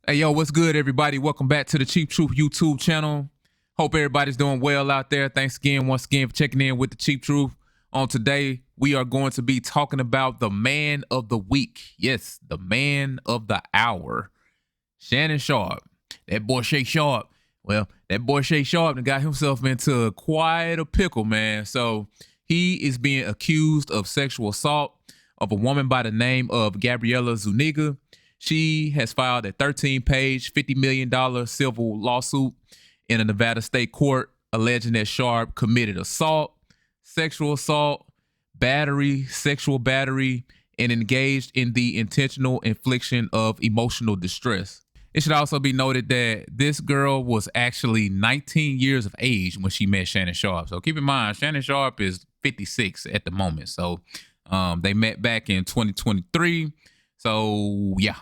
Hey, yo, what's good, everybody? Welcome back to the Cheap Truth YouTube channel. Hope everybody's doing well out there. Thanks again, once again, for checking in with the Cheap Truth. On today, we are going to be talking about the man of the week. Yes, the man of the hour, Shannon Sharpe. That boy Shay Sharpe. Well, that boy Shay Sharpe got himself into quite a pickle, man. So he is being accused of sexual assault of a woman by the name of Gabriella Zuniga. She has filed a 13-page, $50 million civil lawsuit in a Nevada state court alleging that Sharpe committed assault, sexual assault, battery, sexual battery, and engaged in the intentional infliction of emotional distress. It should also be noted that this girl was actually 19 years of age when she met Shannon Sharpe. So keep in mind, Shannon Sharpe is 56 at the moment. So they met back in 2023. So yeah,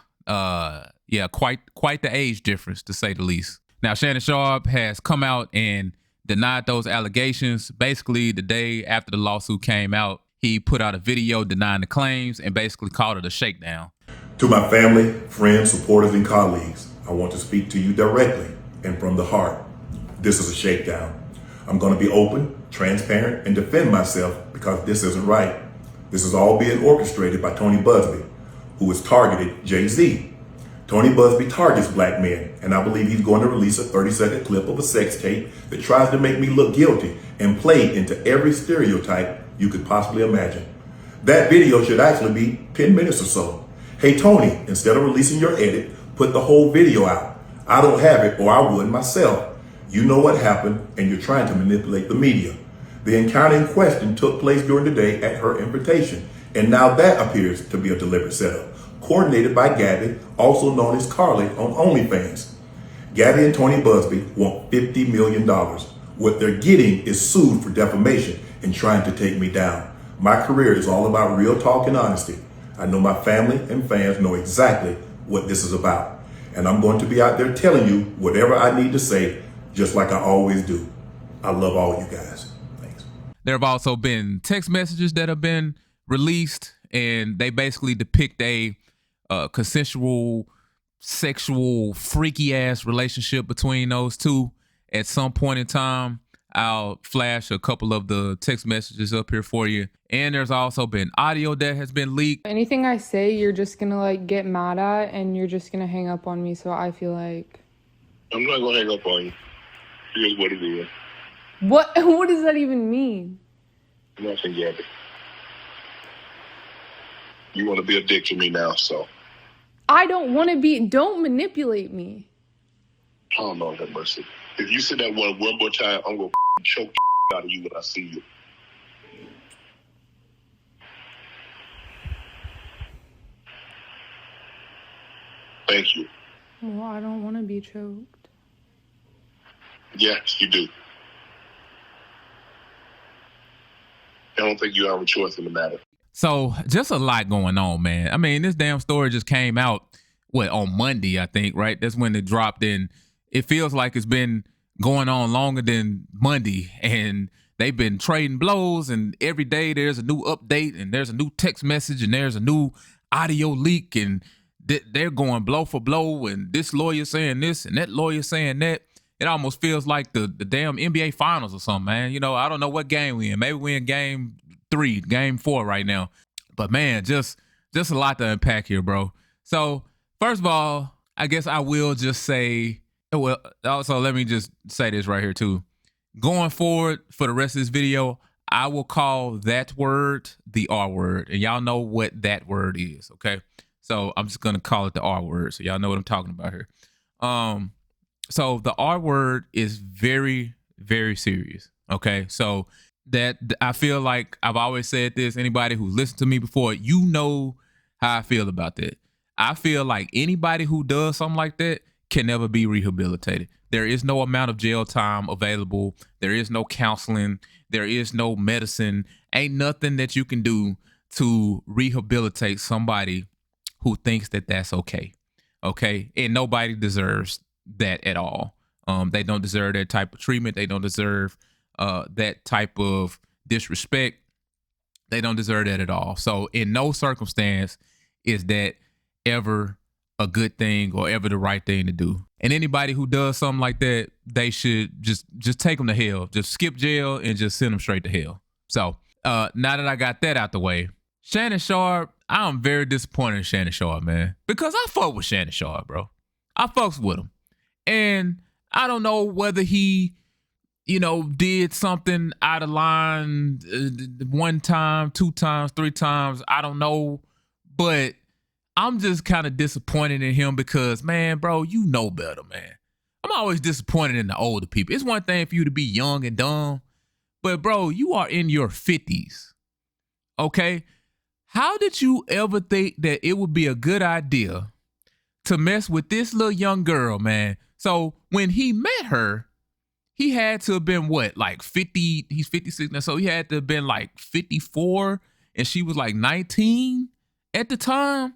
quite the age difference, to say the least. Now, Shannon Sharpe has come out and denied those allegations. Basically, the day after the lawsuit came out, he put out a video denying the claims and basically called it a shakedown. To my family, friends, supporters, and colleagues, I want to speak to you directly and from the heart. This is a shakedown. I'm going to be open, transparent, and defend myself because this isn't right. This is all being orchestrated by Tony Buzbee, who has targeted Jay-Z. Tony Buzbee targets black men, and I believe he's going to release a 30-second clip of a sex tape that tries to make me look guilty and play into every stereotype you could possibly imagine. That video should actually be 10 minutes or so. Hey Tony, instead of releasing your edit, put the whole video out. I don't have it, or I would myself. You know what happened, and you're trying to manipulate the media. The encounter in question took place during the day at her invitation, and now that appears to be a deliberate setup, coordinated by Gabby, also known as Carly on OnlyFans. Gabby and Tony Buzbee want $50 million. What they're getting is sued for defamation and trying to take me down. My career is all about real talk and honesty. I know my family and fans know exactly what this is about. And I'm going to be out there telling you whatever I need to say, just like I always do. I love all you guys. Thanks. There have also been text messages that have been released, and they basically depict a consensual, sexual, freaky ass relationship between those two. At some point in time, I'll flash a couple of the text messages up here for you. And there's also been audio that has been leaked. Anything I say, you're just gonna like get mad at, and you're just gonna hang up on me. So I feel like I'm not gonna hang up on you. Here's what it is. what? What does that even mean? Nothing, Gabby. You want to be a dick to me now, so. I don't want to be. Don't manipulate me. Oh, Lord have mercy. If you say that one more time, I'm gonna choke the out of you when I see you. Thank you. Well, I don't want to be choked. Yes, you do. I don't think you have a choice in the matter. So just a lot going on, man. I mean, this damn story just came out, on Monday, I think, right? That's when it dropped, and it feels like it's been going on longer than Monday, and they've been trading blows, and every day there's a new update, and there's a new text message, and there's a new audio leak, and they're going blow for blow, and this lawyer saying this and that lawyer saying that. It almost feels like the damn NBA finals or something, man. You know, I don't know what game we in. Maybe we in game 3, game 4 right now. But man, just a lot to unpack here, bro. So first of all, I guess I will just say, well, also let me just say this right here too. Going forward for the rest of this video, I will call that word the R word, and y'all know what that word is, okay? So I'm just gonna call it the R word, so y'all know what I'm talking about here. So the R word is very, very serious, okay? So that I feel like I've always said this. Anybody who listened to me before, you know how I feel about that. I feel like anybody who does something like that can never be rehabilitated. There is no amount of jail time available. There is no counseling. There is no medicine. Ain't nothing that you can do to rehabilitate somebody who thinks that that's okay. Okay? And nobody deserves that at all. They don't deserve that type of treatment. They don't deserve that type of disrespect. They don't deserve that at all. So in no circumstance is that ever a good thing or ever the right thing to do. And anybody who does something like that, they should just take them to hell. Just skip jail and just send them straight to hell. So now that I got that out the way, Shannon Sharpe, I'm very disappointed in Shannon Sharpe, man. Because I fuck with Shannon Sharpe, bro. I fucks with him. And I don't know whether he, did something out of line 1 time, 2 times, 3 times. I don't know. But I'm just kind of disappointed in him because, man, bro, you know better, man. I'm always disappointed in the older people. It's one thing for you to be young and dumb, but, bro, you are in your 50s, okay? How did you ever think that it would be a good idea to mess with this little young girl, man? So when he met her, he had to have been what, like 50? He's 56 now, so he had to have been like 54, and she was like 19 at the time.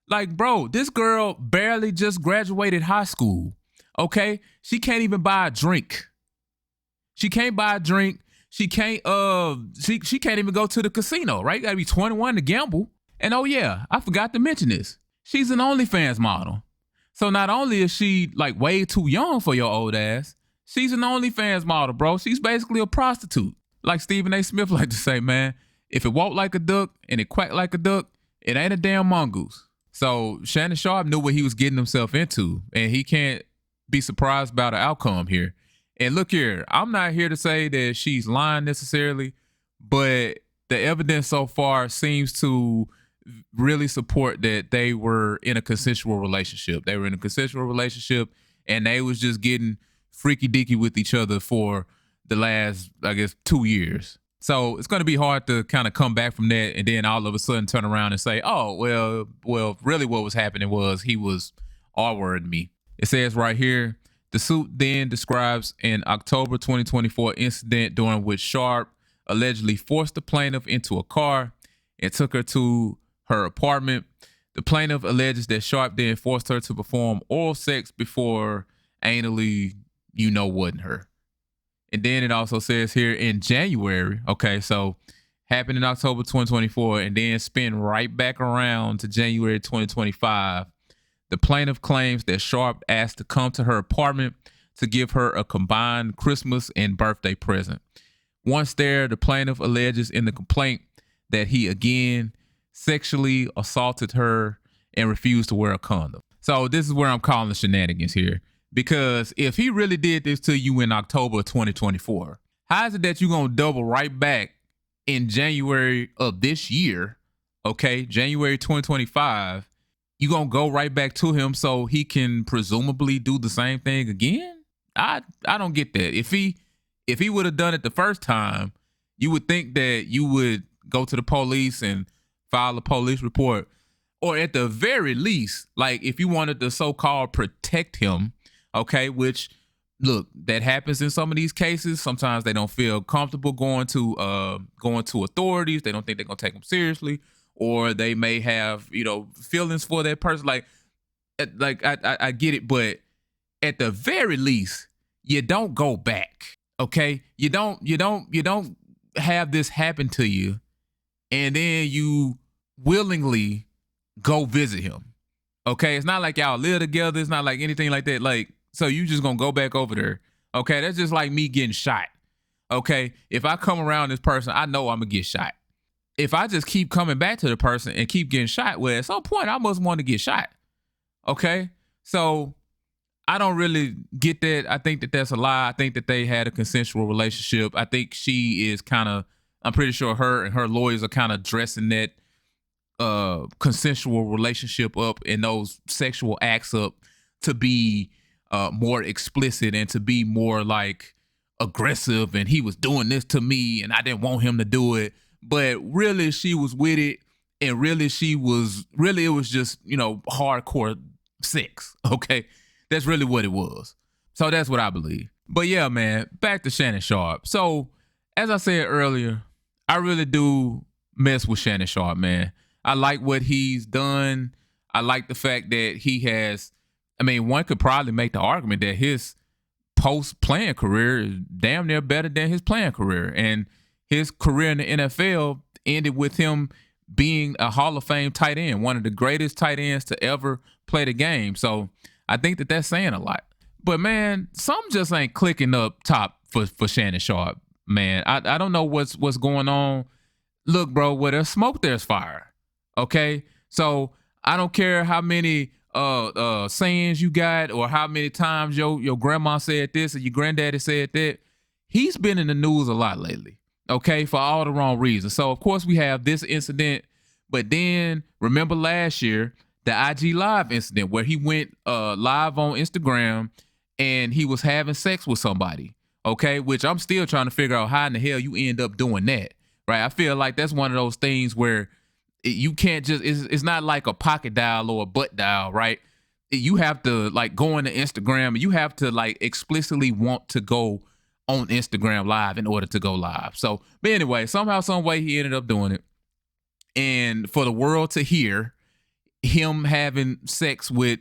Like, bro, this girl barely just graduated high school, okay? She can't even buy a drink. She can't buy a drink. She can't she can't even go to the casino, right? You gotta be 21 to gamble. And oh yeah, I forgot to mention this. She's an OnlyFans model. So not only is she like way too young for your old ass, she's an OnlyFans model, bro. She's basically a prostitute. Like Stephen A. Smith like to say, man, if it walked like a duck and it quacked like a duck, it ain't a damn mongoose. So Shannon Sharpe knew what he was getting himself into, and he can't be surprised about the outcome here. And look here, I'm not here to say that she's lying necessarily, but the evidence so far seems to really support that they were in a consensual relationship. They were in a consensual relationship, and they was just getting freaky deaky with each other for the last, I guess, 2 years. So it's going to be hard to kind of come back from that and then all of a sudden turn around and say, oh, well, really what was happening was he was R-wording me. It says right here, the suit then describes an October 2024 incident during which Sharpe allegedly forced the plaintiff into a car and took her to her apartment. The plaintiff alleges that Sharpe then forced her to perform oral sex before anally, whatting her. And then it also says here in January, okay, so happened in October 2024 and then spin right back around to January 2025. The plaintiff claims that Sharpe asked to come to her apartment to give her a combined Christmas and birthday present. Once there, the plaintiff alleges in the complaint that he again sexually assaulted her and refused to wear a condom. So this is where I'm calling the shenanigans here. Because if he really did this to you in October of 2024, how is it that you're going to double right back in January of this year, okay, January 2025, you're going to go right back to him so he can presumably do the same thing again? I don't get that. If he would have done it the first time, you would think that you would go to the police and file a police report. Or at the very least, like if you wanted to so-called protect him, okay, which, look, that happens in some of these cases. Sometimes they don't feel comfortable going to authorities. They don't think they're going to take them seriously. Or they may have, feelings for that person. Like I get it, but at the very least, you don't go back, okay? You don't have this happen to you and then you willingly go visit him, okay? It's not like y'all live together. It's not like anything like that. Like, so you just gonna go back over there, okay? That's just like me getting shot, okay? If I come around this person, I know I'm gonna get shot. If I just keep coming back to the person and keep getting shot, well, at some point I must want to get shot, okay? So I don't really get that. I think that that's a lie. I think that they had a consensual relationship. I think she is I'm pretty sure her and her lawyers are kind of dressing that consensual relationship up and those sexual acts up to be more explicit and to be more like aggressive, and he was doing this to me and I didn't want him to do it. But really she was with it, and really it was just, hardcore sex, okay? That's really what it was. So that's what I believe. But yeah, man, back to Shannon Sharpe. So as I said earlier, I really do mess with Shannon Sharpe, man. I like what he's done. I like the fact that he has, one could probably make the argument that his post-playing career is damn near better than his playing career. And his career in the NFL ended with him being a Hall of Fame tight end, one of the greatest tight ends to ever play the game. So I think that that's saying a lot. But man, something just ain't clicking up top for Shannon Sharpe, man. I don't know what's going on. Look, bro, where there's smoke, there's fire. Okay? So I don't care how many sayings you got or how many times your grandma said this or your granddaddy said that. He's been in the news a lot lately, okay, for all the wrong reasons. So, of course, we have this incident, but then remember last year, the IG Live incident where he went live on Instagram and he was having sex with somebody, okay, which I'm still trying to figure out how in the hell you end up doing that, right? I feel like that's one of those things where you can't just, it's not like a pocket dial or a butt dial, right? You have to like go into Instagram and you have to like explicitly want to go on Instagram Live in order to go live. So, but anyway, somehow, some way he ended up doing it. And for the world to hear him having sex with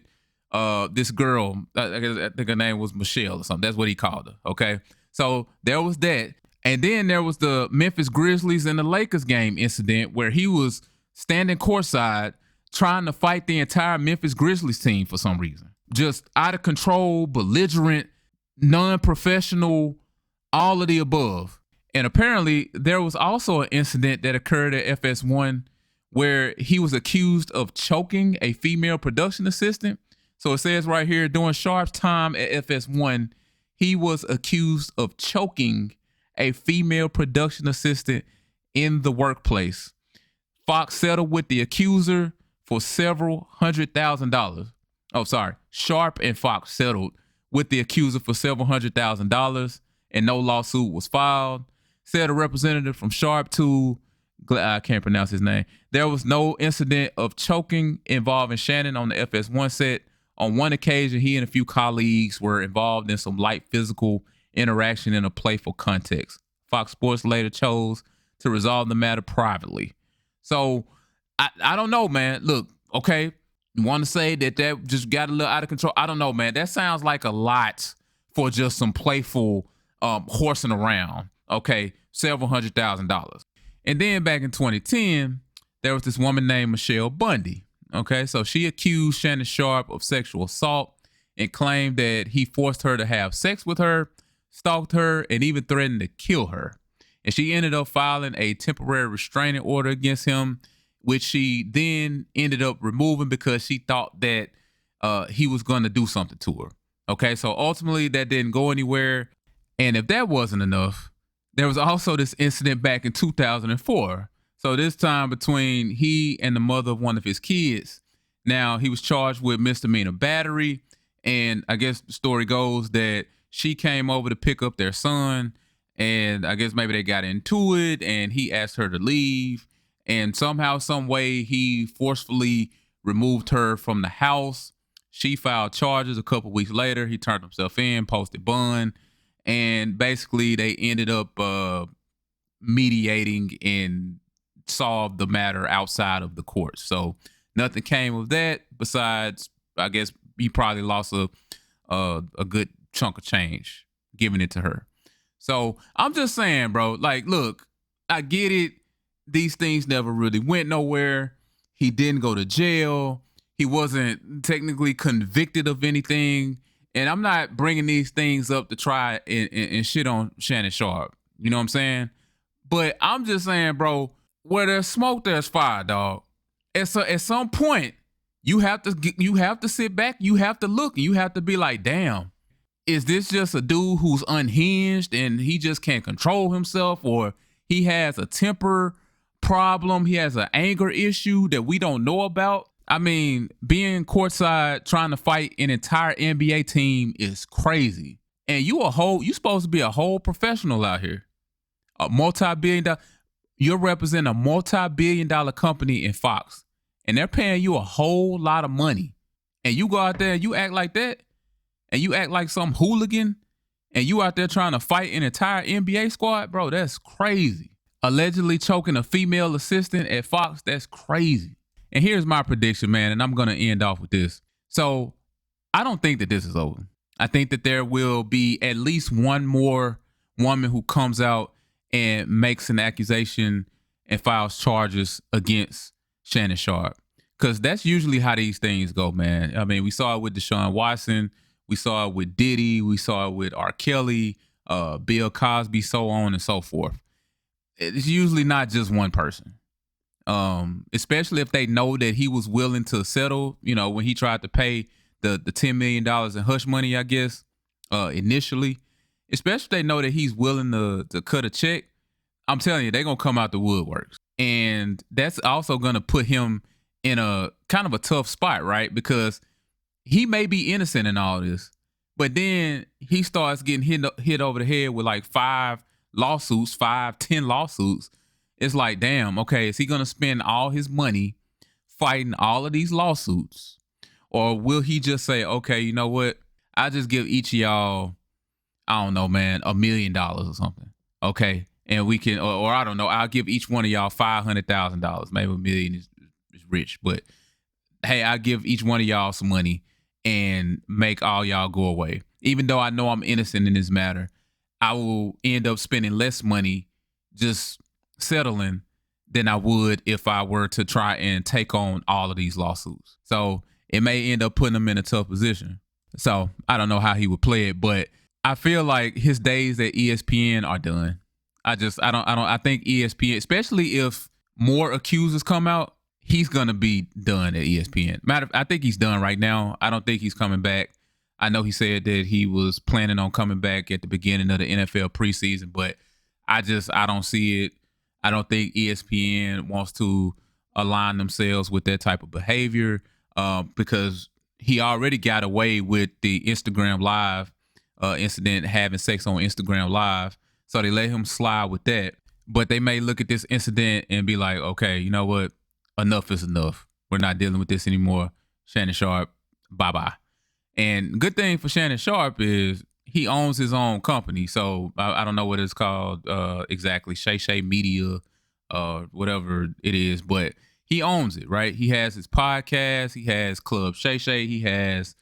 this girl, I think her name was Michelle or something. That's what he called her. Okay. So there was that. And then there was the Memphis Grizzlies and the Lakers game incident where he was standing courtside trying to fight the entire Memphis Grizzlies team for some reason. Just out of control, belligerent, non-professional, all of the above. And apparently there was also an incident that occurred at FS1 where he was accused of choking a female production assistant. So it says right here, during Sharpe's time at FS1, he was accused of choking a female production assistant in the workplace. Fox settled with the accuser for several $100,000. Oh, sorry. Sharpe and Fox settled with the accuser for several $100,000 and no lawsuit was filed. Said a representative from Sharpe to, I can't pronounce his name. There was no incident of choking involving Shannon on the FS1 set. On one occasion, he and a few colleagues were involved in some light physical interaction in a playful context. Fox Sports later chose to resolve the matter privately. So I don't know, man. Look, okay, you want to say that just got a little out of control? I don't know, man. That sounds like a lot for just some playful horsing around. Okay, several $100,000. And then back in 2010, there was this woman named Michelle Bundy. Okay, so she accused Shannon Sharpe of sexual assault and claimed that he forced her to have sex with her, stalked her, and even threatened to kill her. And she ended up filing a temporary restraining order against him, which she then ended up removing because she thought that he was going to do something to her. Okay, so ultimately that didn't go anywhere. And if that wasn't enough, there was also this incident back in 2004. So this time between he and the mother of one of his kids. Now, he was charged with misdemeanor battery. And I guess the story goes that she came over to pick up their son. And I guess maybe they got into it and he asked her to leave. And somehow, some way, he forcefully removed her from the house. She filed charges a couple weeks later. He turned himself in, posted bond. And basically, they ended up mediating and solved the matter outside of the courts. So nothing came of that besides, I guess, he probably lost a good chunk of change giving it to her. So I'm just saying, bro, like, look, I get it. These things never really went nowhere. He didn't go to jail. He wasn't technically convicted of anything. And I'm not bringing these things up to try and shit on Shannon Sharpe. You know what I'm saying? But I'm just saying, bro, where there's smoke, there's fire, dog. At some point, you have to sit back, you have to look, and you have to be like, damn, is this just a dude who's unhinged and he just can't control himself, or he has a temper problem, he has an anger issue that we don't know about? I mean, being courtside trying to fight an entire NBA team is crazy. And you supposed to be a whole professional out here. A multi-billion-dollar, you're representing a multi-billion-dollar company in Fox. And they're paying you a whole lot of money. And you go out there and you act like that. And you act like some hooligan. And you out there trying to fight an entire NBA squad. Bro, that's crazy. Allegedly choking a female assistant at Fox, that's crazy. And here's my prediction, man, and I'm going to end off with this. So I don't think that this is over. I think that there will be at least one more woman who comes out and makes an accusation and files charges against Shannon Sharpe. Because that's usually how these things go, man. I mean, we saw it with Deshaun Watson. We saw it with Diddy. We saw it with R. Kelly, Bill Cosby, so on and so forth. It's usually not just one person. Especially if they know that he was willing to settle, when he tried to pay the $10 million in hush money, I guess, initially. Especially if they know that he's willing to cut a check. I'm telling you, they're going to come out the woodworks. And that's also going to put him in a kind of a tough spot, right? Because he may be innocent in all this, but then he starts getting hit over the head with like 10 lawsuits. It's like, damn, okay, is he going to spend all his money fighting all of these lawsuits? Or will he just say, okay, you know what? I'll just give each of y'all, I don't know, man, $1 million or something. Okay. And we can, or I don't know, I'll give each one of y'all $500,000. Maybe $1 million is rich, but hey, I'll give each one of y'all some money and make all y'all go away. Even though I know I'm innocent in this matter, I will end up spending less money just settling than I would if I were to try and take on all of these lawsuits. So it may end up putting him in a tough position. So I don't know how he would play it, but I feel like his days at ESPN are done. I think ESPN, especially if more accusers come out, he's going to be done at ESPN. I think he's done right now. I don't think he's coming back. I know he said that he was planning on coming back at the beginning of the NFL preseason, but I don't see it. I don't think ESPN wants to align themselves with that type of behavior because he already got away with the Instagram Live incident, having sex on Instagram Live. So they let him slide with that. But they may look at this incident and be like, okay, you know what? Enough is enough. We're not dealing with this anymore. Shannon Sharpe, bye-bye. And good thing for Shannon Sharpe is he owns his own company. So I don't know what it's called exactly, Shay Media, whatever it is, but he owns it, right? He has his podcast. He has Club Shay. He has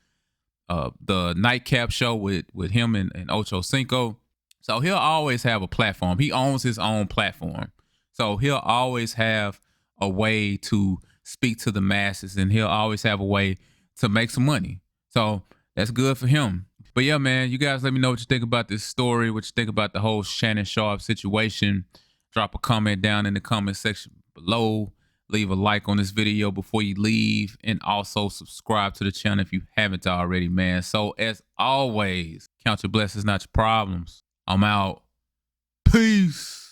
the Nightcap show with him and Ocho Cinco. So he'll always have a platform. He owns his own platform. So he'll always have a way to speak to the masses, and he'll always have a way to make some money. So that's good for him. But yeah, man, you guys let me know what you think about this story, what you think about the whole Shannon Sharpe situation. Drop a comment down in the comment section below. Leave a like on this video before you leave, and also subscribe to the channel if you haven't already, man. So as always, count your blessings, not your problems. I'm out. Peace.